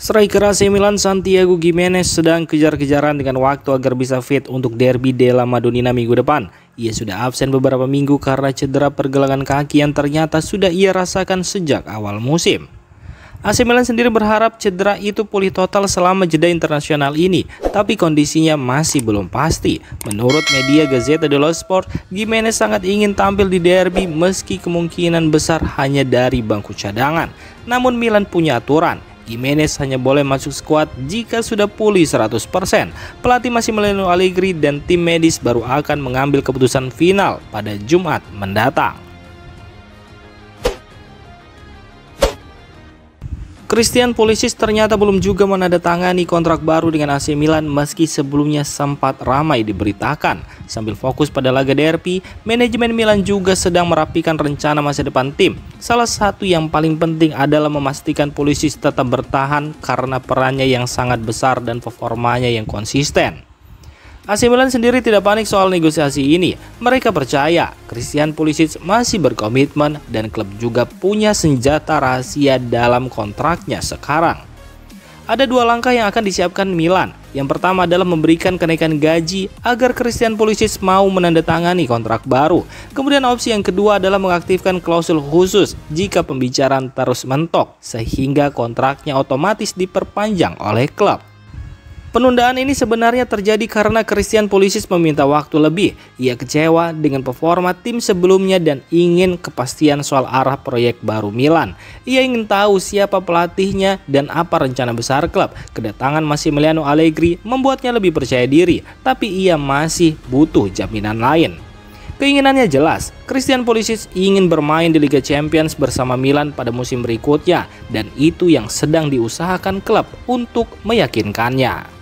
Striker AC Milan Santiago Gimenez sedang kejar-kejaran dengan waktu agar bisa fit untuk derby della Madonnina minggu depan. Ia sudah absen beberapa minggu karena cedera pergelangan kaki yang ternyata sudah ia rasakan sejak awal musim. AC Milan sendiri berharap cedera itu pulih total selama jeda internasional ini, tapi kondisinya masih belum pasti. Menurut media Gazzetta dello Sport, Gimenez sangat ingin tampil di derby meski kemungkinan besar hanya dari bangku cadangan. Namun Milan punya aturan, Gimenez hanya boleh masuk skuad jika sudah pulih 100%. Pelatih Massimiliano Allegri dan tim medis baru akan mengambil keputusan final pada Jumat mendatang. Christian Pulisic ternyata belum juga menandatangani kontrak baru dengan AC Milan meski sebelumnya sempat ramai diberitakan. Sambil fokus pada laga derby, manajemen Milan juga sedang merapikan rencana masa depan tim. Salah satu yang paling penting adalah memastikan Pulisic tetap bertahan karena perannya yang sangat besar dan performanya yang konsisten. AC Milan sendiri tidak panik soal negosiasi ini. Mereka percaya Christian Pulisic masih berkomitmen dan klub juga punya senjata rahasia dalam kontraknya sekarang. Ada dua langkah yang akan disiapkan Milan. Yang pertama adalah memberikan kenaikan gaji agar Christian Pulisic mau menandatangani kontrak baru. Kemudian opsi yang kedua adalah mengaktifkan klausul khusus jika pembicaraan terus mentok sehingga kontraknya otomatis diperpanjang oleh klub. Penundaan ini sebenarnya terjadi karena Christian Pulisic meminta waktu lebih. Ia kecewa dengan performa tim sebelumnya dan ingin kepastian soal arah proyek baru Milan. Ia ingin tahu siapa pelatihnya dan apa rencana besar klub. Kedatangan Massimiliano Allegri membuatnya lebih percaya diri, tapi ia masih butuh jaminan lain. Keinginannya jelas, Christian Pulisic ingin bermain di Liga Champions bersama Milan pada musim berikutnya, dan itu yang sedang diusahakan klub untuk meyakinkannya.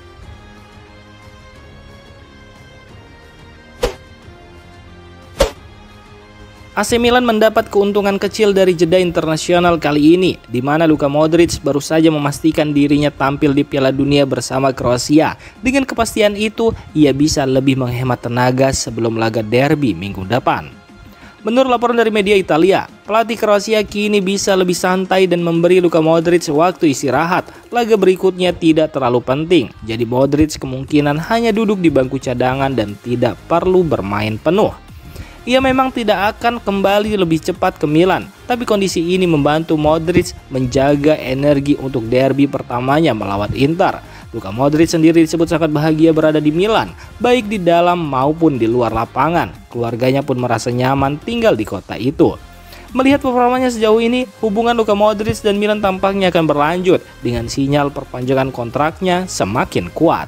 AC Milan mendapat keuntungan kecil dari jeda internasional kali ini, di mana Luka Modric baru saja memastikan dirinya tampil di Piala Dunia bersama Kroasia. Dengan kepastian itu, ia bisa lebih menghemat tenaga sebelum laga derby minggu depan. Menurut laporan dari media Italia, pelatih Kroasia kini bisa lebih santai dan memberi Luka Modric waktu istirahat. Laga berikutnya tidak terlalu penting, jadi Modric kemungkinan hanya duduk di bangku cadangan dan tidak perlu bermain penuh. Ia memang tidak akan kembali lebih cepat ke Milan, tapi kondisi ini membantu Modric menjaga energi untuk derby pertamanya melawan Inter. Luka Modric sendiri disebut sangat bahagia berada di Milan, baik di dalam maupun di luar lapangan. Keluarganya pun merasa nyaman tinggal di kota itu. Melihat performanya sejauh ini, hubungan Luka Modric dan Milan tampaknya akan berlanjut dengan sinyal perpanjangan kontraknya semakin kuat.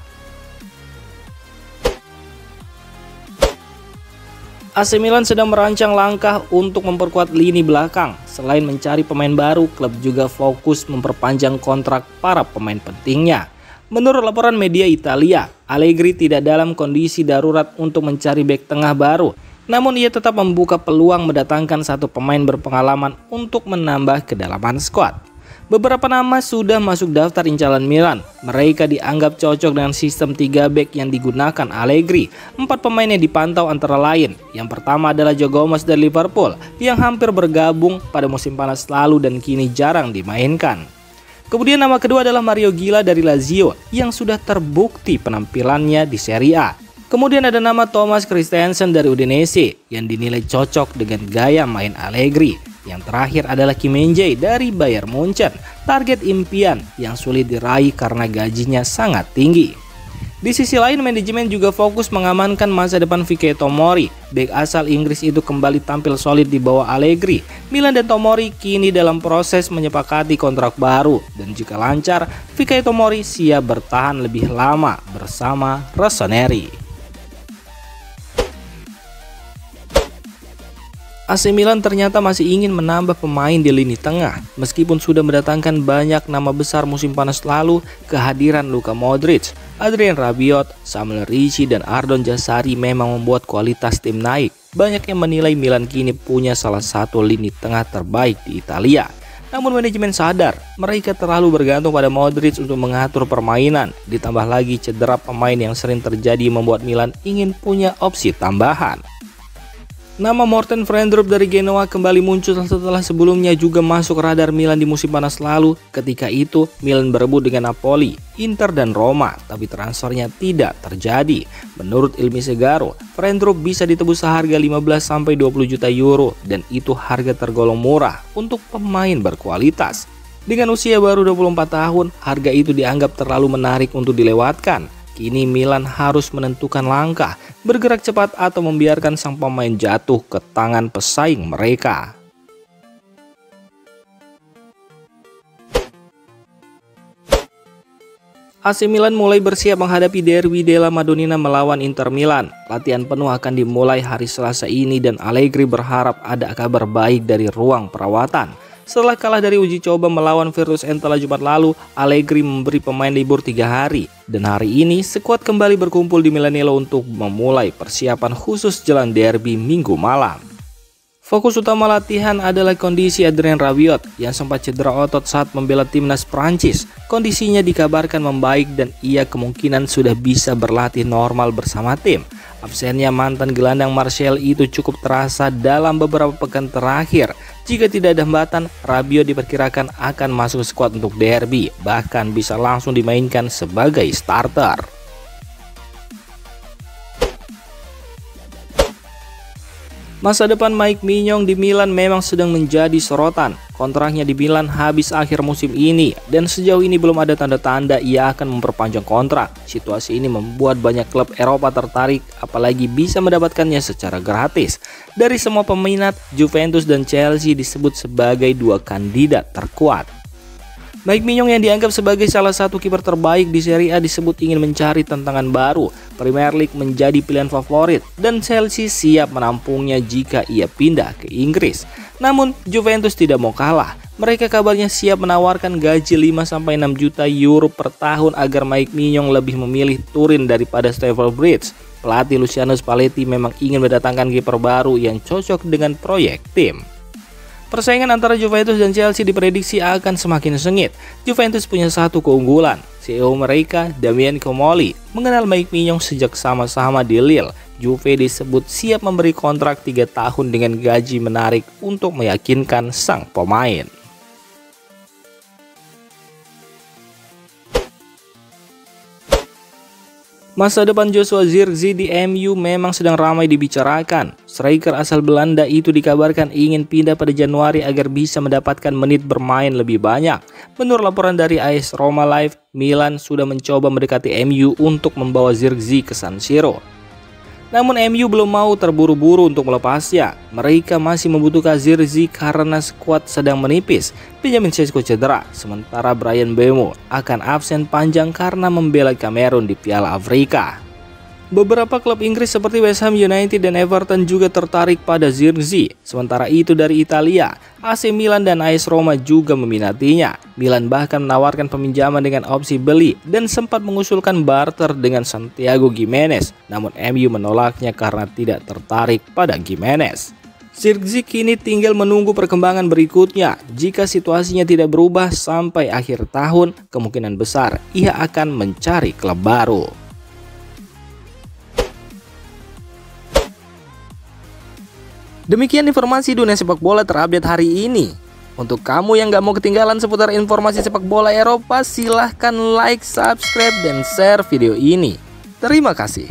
AC Milan sedang merancang langkah untuk memperkuat lini belakang. Selain mencari pemain baru, klub juga fokus memperpanjang kontrak para pemain pentingnya. Menurut laporan media Italia, Allegri tidak dalam kondisi darurat untuk mencari bek tengah baru. Namun ia tetap membuka peluang mendatangkan satu pemain berpengalaman untuk menambah kedalaman skuad. Beberapa nama sudah masuk daftar incaran Milan. Mereka dianggap cocok dengan sistem 3 bek yang digunakan Allegri. 4 pemain yang dipantau antara lain. Yang pertama adalah Joe Gomez dari Liverpool yang hampir bergabung pada musim panas lalu dan kini jarang dimainkan. Kemudian nama kedua adalah Mario Gila dari Lazio yang sudah terbukti penampilannya di Serie A. Kemudian ada nama Thomas Christensen dari Udinese yang dinilai cocok dengan gaya main Allegri. Yang terakhir adalah Kim Min-jae dari Bayern Munchen, target impian yang sulit diraih karena gajinya sangat tinggi. Di sisi lain, manajemen juga fokus mengamankan masa depan Fikayo Tomori. Bek asal Inggris itu kembali tampil solid di bawah Allegri. Milan dan Tomori kini dalam proses menyepakati kontrak baru, dan jika lancar, Fikayo Tomori siap bertahan lebih lama bersama Rossoneri. AC Milan ternyata masih ingin menambah pemain di lini tengah. Meskipun sudah mendatangkan banyak nama besar musim panas lalu, kehadiran Luka Modric, Adrien Rabiot, Samuel Ricci, dan Ardon Jassari memang membuat kualitas tim naik. Banyak yang menilai Milan kini punya salah satu lini tengah terbaik di Italia. Namun manajemen sadar, mereka terlalu bergantung pada Modric untuk mengatur permainan. Ditambah lagi cedera pemain yang sering terjadi membuat Milan ingin punya opsi tambahan. Nama Morten Frijndrup dari Genoa kembali muncul setelah sebelumnya juga masuk radar Milan di musim panas lalu. Ketika itu Milan berebut dengan Napoli, Inter dan Roma, tapi transfernya tidak terjadi. Menurut Il Messaggero, Frijndrup bisa ditebus seharga 15-20 juta euro dan itu harga tergolong murah untuk pemain berkualitas. Dengan usia baru 24 tahun, harga itu dianggap terlalu menarik untuk dilewatkan. Kini Milan harus menentukan langkah, bergerak cepat atau membiarkan sang pemain jatuh ke tangan pesaing mereka. AC Milan mulai bersiap menghadapi derby della Madonnina melawan Inter Milan. Latihan penuh akan dimulai hari Selasa ini dan Allegri berharap ada kabar baik dari ruang perawatan. Setelah kalah dari uji coba melawan Virtus Entella Jumat lalu, Allegri memberi pemain libur 3 hari. Dan hari ini, skuad kembali berkumpul di Milanello untuk memulai persiapan khusus jelang derby Minggu malam. Fokus utama latihan adalah kondisi Adrien Rabiot yang sempat cedera otot saat membela timnas Prancis. Kondisinya dikabarkan membaik dan ia kemungkinan sudah bisa berlatih normal bersama tim. Absennya mantan gelandang Marseille itu cukup terasa dalam beberapa pekan terakhir. Jika tidak ada hambatan, Rabiot diperkirakan akan masuk skuad untuk derby, bahkan bisa langsung dimainkan sebagai starter. Masa depan Mike Maignan di Milan memang sedang menjadi sorotan. Kontraknya di Milan habis akhir musim ini dan sejauh ini belum ada tanda-tanda ia akan memperpanjang kontrak. Situasi ini membuat banyak klub Eropa tertarik, apalagi bisa mendapatkannya secara gratis. Dari semua peminat, Juventus dan Chelsea disebut sebagai dua kandidat terkuat. Mike Maignan yang dianggap sebagai salah satu kiper terbaik di Serie A disebut ingin mencari tantangan baru. Premier League menjadi pilihan favorit dan Chelsea siap menampungnya jika ia pindah ke Inggris. Namun Juventus tidak mau kalah. Mereka kabarnya siap menawarkan gaji 5-6 juta euro per tahun agar Mike Maignan lebih memilih Turin daripada Stamford Bridge. Pelatih Luciano Spalletti memang ingin mendatangkan kiper baru yang cocok dengan proyek tim. Persaingan antara Juventus dan Chelsea diprediksi akan semakin sengit. Juventus punya satu keunggulan. CEO mereka, Damian Comolli, mengenal Mike Maignan sejak sama-sama di Lille. Juve disebut siap memberi kontrak 3 tahun dengan gaji menarik untuk meyakinkan sang pemain. Masa depan Joshua Zirkzee di MU memang sedang ramai dibicarakan. Striker asal Belanda itu dikabarkan ingin pindah pada Januari agar bisa mendapatkan menit bermain lebih banyak. Menurut laporan dari AS Roma Live, Milan sudah mencoba mendekati MU untuk membawa Zirkzee ke San Siro. Namun MU belum mau terburu-buru untuk melepasnya. Mereka masih membutuhkan Zirkzee karena skuad sedang menipis. Benjamin Sesko cedera, sementara Bryan Mbeumo akan absen panjang karena membela Kamerun di Piala Afrika. Beberapa klub Inggris seperti West Ham United dan Everton juga tertarik pada Zirkzee. Sementara itu dari Italia, AC Milan dan AS Roma juga meminatinya. Milan bahkan menawarkan peminjaman dengan opsi beli dan sempat mengusulkan barter dengan Santiago Gimenez. Namun MU menolaknya karena tidak tertarik pada Gimenez. Zirkzee kini tinggal menunggu perkembangan berikutnya. Jika situasinya tidak berubah sampai akhir tahun, kemungkinan besar ia akan mencari klub baru. Demikian informasi dunia sepak bola terupdate hari ini. Untuk kamu yang gak mau ketinggalan seputar informasi sepak bola Eropa, silahkan like, subscribe, dan share video ini. Terima kasih.